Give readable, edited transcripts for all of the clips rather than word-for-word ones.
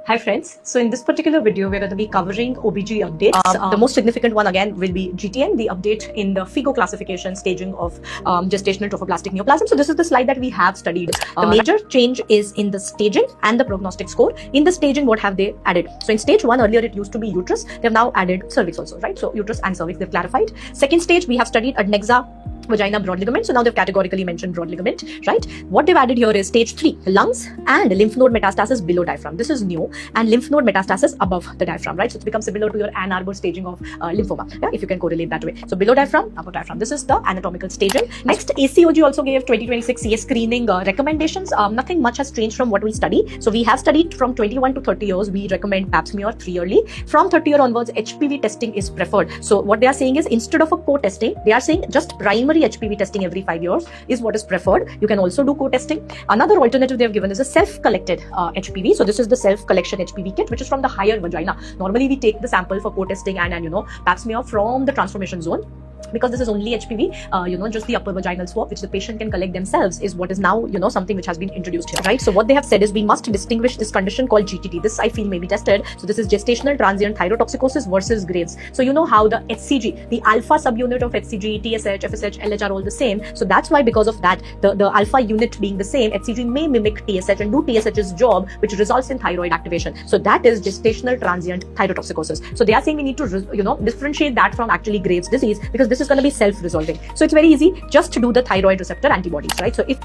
Hi friends, so in this particular video we're going to be covering OBG updates. The most significant one again will be GTN, the update in the FIGO classification staging of gestational trophoblastic neoplasm. So this is the slide that we have studied. The major change is in the staging and the prognostic score. In the staging, what have they added? So in stage 1, earlier it used to be uterus, they've now added cervix also, right? So uterus and cervix they've clarified. Second stage, we have studied adnexa, vagina, broad ligament. So now they've categorically mentioned broad ligament, right? What they've added here is stage 3, lungs and lymph node metastasis below diaphragm. This is new, and lymph node metastasis above the diaphragm, right? So it becomes similar to your Ann Arbor staging of lymphoma, yeah, if you can correlate that way. So below diaphragm, above diaphragm. This is the anatomical staging. Next, ACOG also gave 2026 CS screening recommendations. Nothing much has changed from what we study. So we have studied from 21 to 30 years. We recommend pap smear 3 yearly. From 30 year onwards, HPV testing is preferred. So what they are saying is, instead of a co-testing, they are saying just primary HPV testing every 5 years is what is preferred. You can also do co-testing. Another alternative they have given is a self-collected HPV. So this is the self-collection HPV kit, which is from the higher vagina. Normally we take the sample for co-testing and pap smear from the transformation zone. Because this is only HPV, just the upper vaginal swab, which the patient can collect themselves, is what is now, something which has been introduced here, right? So what they have said is we must distinguish this condition called GTT. This I feel may be tested. So this is gestational transient thyrotoxicosis versus Graves. So you know how the HCG, the alpha subunit of HCG, TSH, FSH, LH are all the same. So that's why, because of that, the alpha unit being the same, HCG may mimic TSH and do TSH's job, which results in thyroid activation. So that is gestational transient thyrotoxicosis. So they are saying we need to, differentiate that from actually Graves' disease, because this is going to be self-resolving. So it's very easy just to do the thyroid receptor antibodies, right? So if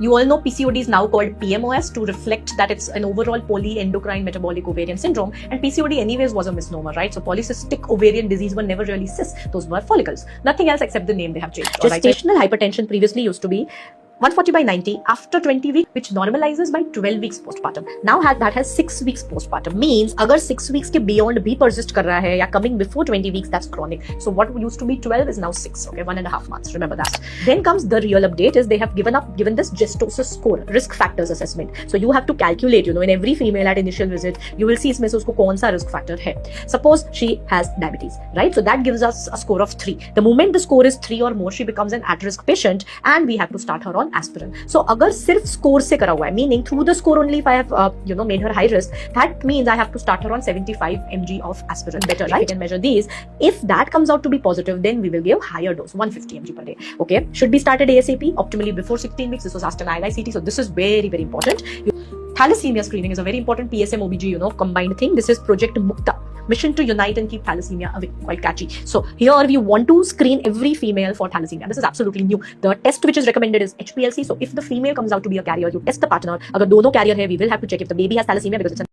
you all know PCOD is now called PMOS to reflect that it's an overall polyendocrine metabolic ovarian syndrome, and PCOD anyways was a misnomer, right? So polycystic ovarian disease were never really cysts, those were follicles. Nothing else except the name they have changed. Gestational hypertension previously used to be 140/90 after 20 weeks, which normalizes by 12 weeks postpartum. Now that has 6 weeks postpartum. Means agar 6 weeks ke beyond bhi persist kar raha hai ya coming before 20 weeks, that's chronic. So what used to be 12 is now 6, okay, 1.5 months. Remember that. Then comes the real update is they have given this gestosis score, risk factors assessment. So you have to calculate, in every female at initial visit, you will see isme se usko kaun sa risk factor hai. Suppose she has diabetes, right? So that gives us a score of 3. The moment the score is 3 or more, she becomes an at-risk patient, and we have to start her on aspirin. So agar sirf score se kara hua hai, meaning through the score only, if I have made her high risk, that means I have to start her on 75 mg of aspirin. Better, right? We can measure these. If that comes out to be positive, then we will give higher dose, 150 mg per day. Okay, should be started ASAP, optimally before 16 weeks. This was asked in ILICT, so this is very, very important. Thalassemia screening is a very important PSM OBG, combined thing. This is Project Mukta, mission to unite and keep thalassemia away. Quite catchy. So here we want to screen every female for thalassemia. This is absolutely new. The test which is recommended is HPLC. So if the female comes out to be a carrier, you test the partner. Agar dono carrier hai, we will have to check if the baby has thalassemia, because it's an